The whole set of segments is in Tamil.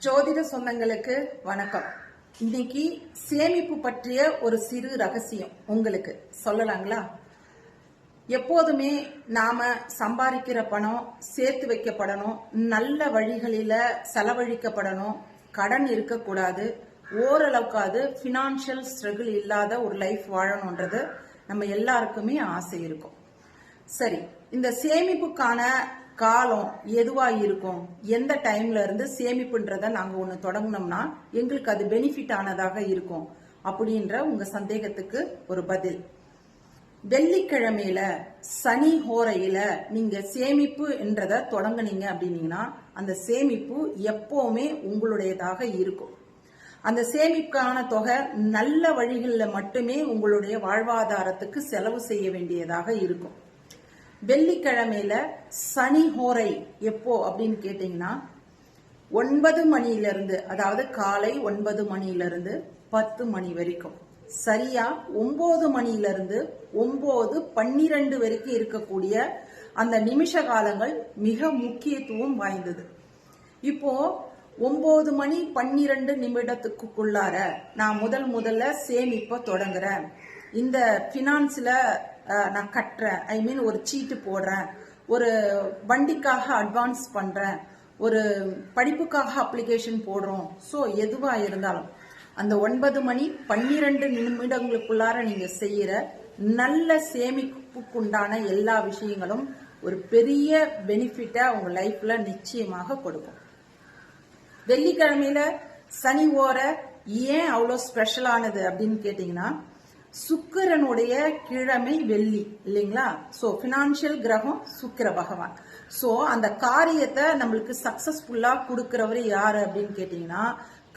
ஜோதிட சொந்தங்களுக்கு வணக்கம். இன்னைக்கு சேமிப்பு பற்றிய ஒரு சிறு ரகசியம் உங்களுக்கு சொல்லலாங்களா? எப்போதுமே நாம சம்பாதிக்கிற பணம் சேர்த்து வைக்கப்படணும், நல்ல வழிகளில செலவழிக்கப்படணும், கடன் இருக்கக்கூடாது, ஓரளவுக்காவது பினான்சியல் ஸ்ட்ரகிள் இல்லாத ஒரு லைஃப் வாழணும்ன்றது நம்ம எல்லாருக்குமே ஆசை இருக்கும். சரி, இந்த சேமிப்புக்கான காலம் எதுவா இருக்கும், எந்த டைம்ல இருந்து சேமிப்புன்றத நாங்க ஒண்ணு தொடங்கினோம்னா எங்களுக்கு அது பெனிஃபிட் ஆனதாக இருக்கும் அப்படின்ற உங்க சந்தேகத்துக்கு ஒரு பதில். வெள்ளிக்கிழமையில சனி ஹோரையில நீங்க சேமிப்பு என்றத தொடங்குனீங்க அப்படின்னீங்கன்னா அந்த சேமிப்பு எப்பவுமே உங்களுடையதாக இருக்கும். அந்த சேமிப்புக்கான தொகை நல்ல வழிகளில் மட்டுமே உங்களுடைய வாழ்வாதாரத்துக்கு செலவு செய்ய வேண்டியதாக இருக்கும். வெள்ளிக்கிழமையில சனி ஹோரை எப்போ அப்படின்னு கேட்டீங்கன்னா 9 மணியிலிருந்து, அதாவது காலை 9 மணியிலிருந்து 10 மணி வரைக்கும், சரியா 9 மணியிலிருந்து 9:12 வரைக்கும் இருக்கக்கூடிய அந்த நிமிஷ காலங்கள் மிக முக்கியத்துவம் வாய்ந்தது. இப்போ 9 மணி 12 நிமிடத்துக்குள்ளார நான் முதல்ல சேமிப்ப தொடங்குறேன், இந்த பினான்ஸ்ல நான் கட்டுறேன், ஐ மீன் ஒரு சீட்டு போடுறேன், ஒரு வண்டிக்காக அட்வான்ஸ் பண்றேன், ஒரு படிப்புக்காக அப்ளிகேஷன் போடுறோம், ஸோ எதுவா இருந்தாலும் அந்த 9 மணி 12 நிமிடங்களுக்குள்ளார நீங்க செய்யற நல்ல சேமிப்புக்குண்டான எல்லா விஷயங்களும் ஒரு பெரிய பெனிஃபிட்டா உங்க லைஃப்ல நிச்சயமாக கொடுக்கும். வெள்ளிக்கிழமையில சனி ஓர ஏன் அவ்வளோ ஸ்பெஷலானது அப்படின்னு கேட்டீங்கன்னா, சுக்கிரனுடைய கிழமை வெள்ளி இல்லைங்களா? சோ பினான்சியல் கிரகம் சுக்கிர பகவான். சோ அந்த காரியத்தை நம்மளுக்கு சக்சஸ்ஃபுல்லா கொடுக்கிறவர் யாரு அப்படின்னு கேட்டீங்கன்னா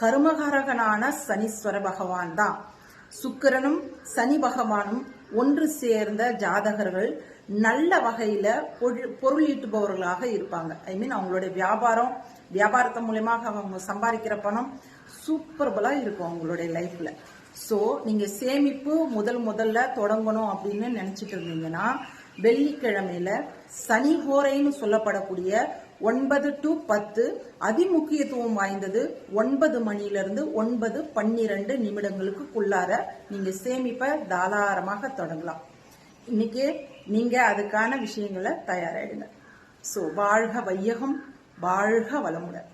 கர்மகாரகனான சனீஸ்வர பகவான் தான். சுக்கிரனும் சனி பகவானும் ஒன்று சேர்ந்த ஜாதகர்கள் நல்ல வகையில பொருளீட்டுபவர்களாக இருப்பாங்க. ஐ மீன் அவங்களுடைய வியாபாரத்தின் மூலமாக அவங்க சம்பாதிக்கிற பணம் சூப்பர்பலா இருக்கும் அவங்களுடைய லைஃப்ல. சோ நீங்க சேமிப்பு முதல்ல தொடங்கணும் அப்படின்னு நினைச்சிட்டு இருந்தீங்கன்னா வெள்ளிக்கிழமையில சனி ஹோரைன்னு சொல்லப்படக்கூடிய 9 to 10 அதிமுக்கியத்துவம் வாய்ந்தது 9 மணியிலிருந்து 9:12 நிமிடங்களுக்குள்ளார நீங்க சேமிப்பை தாராளமாக தொடங்கலாம். இன்னைக்கு நீங்க அதுக்கான விஷயங்களை தயாராயிடுங்க. சோ வாழ்க வையகம், வாழ்க வளமுடன்.